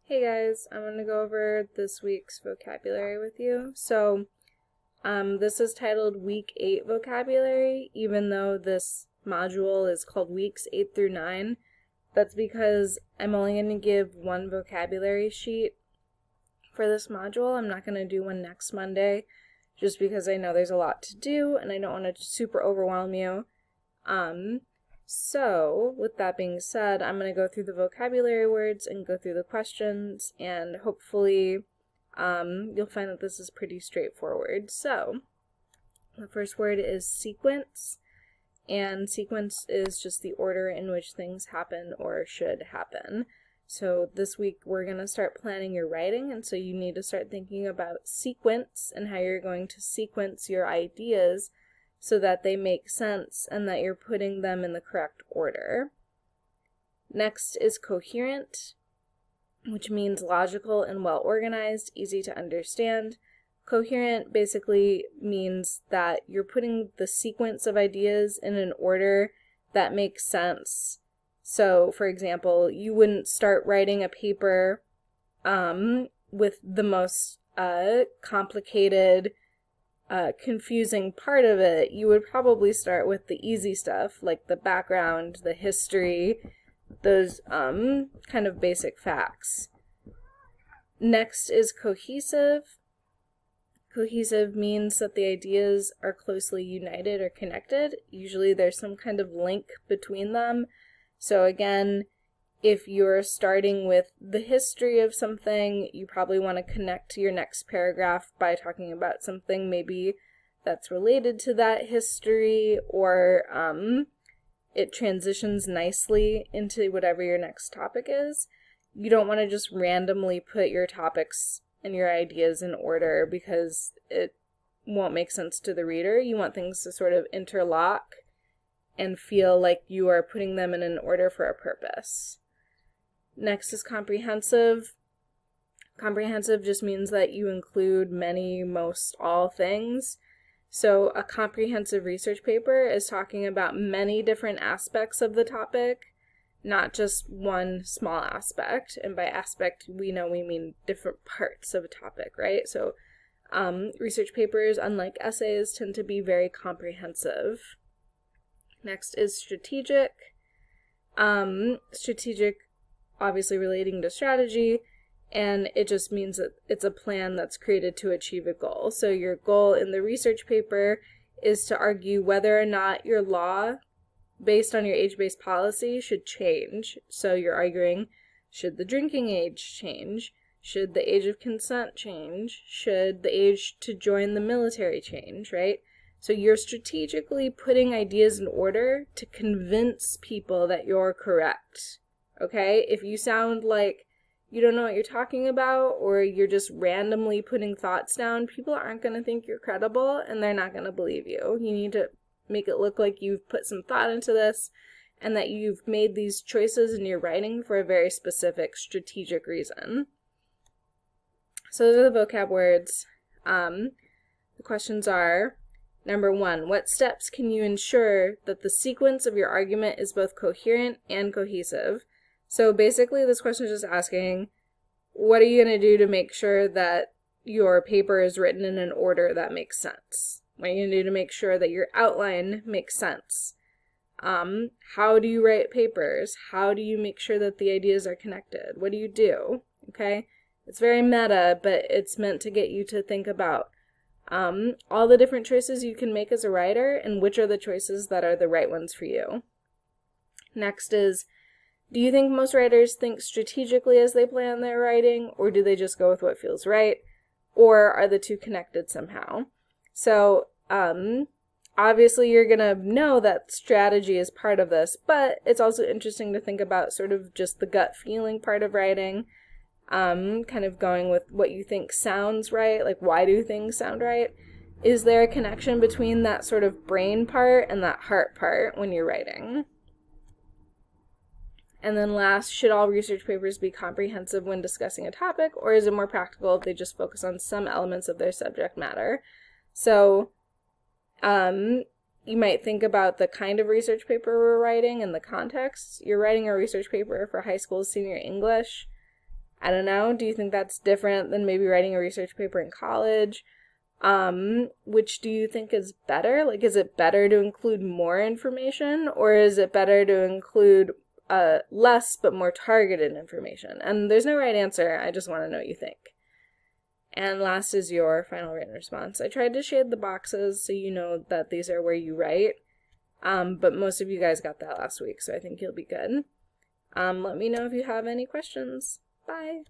Hey guys, I'm going to go over this week's vocabulary with you. This is titled Week 8 Vocabulary, even though this module is called Weeks 8 through 9. That's because I'm only going to give one vocabulary sheet for this module. I'm not going to do one next Monday, just because I know there's a lot to do and I don't want to super overwhelm you. So, with that being said, I'm going to go through the vocabulary words and go through the questions, and hopefully you'll find that this is pretty straightforward. So, the first word is sequence, and sequence is just the order in which things happen or should happen. So this week we're going to start planning your writing, and so you need to start thinking about sequence and how you're going to sequence your ideas so that they make sense and that you're putting them in the correct order. Next is coherent, which means logical and well organized, easy to understand. Coherent basically means that you're putting the sequence of ideas in an order that makes sense. So, for example, you wouldn't start writing a paper with the most complicated confusing part of it. You would probably start with the easy stuff, like the background, the history, those kind of basic facts. Next is cohesive. Cohesive means that the ideas are closely united or connected. Usually there's some kind of link between them. So again, if you're starting with the history of something, you probably want to connect to your next paragraph by talking about something maybe that's related to that history, or it transitions nicely into whatever your next topic is. You don't want to just randomly put your topics and your ideas in order because it won't make sense to the reader. You want things to sort of interlock and feel like you are putting them in an order for a purpose. Next is comprehensive. Comprehensive just means that you include many, most, all things. So a comprehensive research paper is talking about many different aspects of the topic, not just one small aspect. And by aspect, we know we mean different parts of a topic, right? So research papers, unlike essays, tend to be very comprehensive. Next is strategic. Strategic, obviously relating to strategy, and it just means that it's a plan that's created to achieve a goal. So your goal in the research paper is to argue whether or not your law based on your age-based policy should change. So you're arguing, should the drinking age change? Should the age of consent change? Should the age to join the military change, right? So you're strategically putting ideas in order to convince people that you're correct. Okay, if you sound like you don't know what you're talking about, or you're just randomly putting thoughts down, people aren't going to think you're credible and they're not going to believe you. You need to make it look like you've put some thought into this and that you've made these choices in your writing for a very specific strategic reason. So those are the vocab words. The questions are, number 1, what steps can you ensure that the sequence of your argument is both coherent and cohesive? So basically this question is just asking, what are you going to do to make sure that your paper is written in an order that makes sense? What are you going to do to make sure that your outline makes sense? How do you write papers? How do you make sure that the ideas are connected? What do you do? Okay? It's very meta, but it's meant to get you to think about all the different choices you can make as a writer and which are the choices that are the right ones for you. Next is, do you think most writers think strategically as they plan their writing, or do they just go with what feels right, or are the two connected somehow? So obviously you're going to know that strategy is part of this, but it's also interesting to think about sort of just the gut feeling part of writing, kind of going with what you think sounds right, like why do things sound right? Is there a connection between that sort of brain part and that heart part when you're writing? And then last, should all research papers be comprehensive when discussing a topic, or is it more practical if they just focus on some elements of their subject matter? So you might think about the kind of research paper we're writing and the context. You're writing a research paper for high school senior English. I don't know. Do you think that's different than maybe writing a research paper in college? Which do you think is better? Like, is it better to include more information, or is it better to include less but more targeted information? And there's no right answer. I just want to know what you think. And last is your final written response. I tried to shade the boxes so you know that these are where you write, but most of you guys got that last week, so I think you'll be good. Let me know if you have any questions. Bye!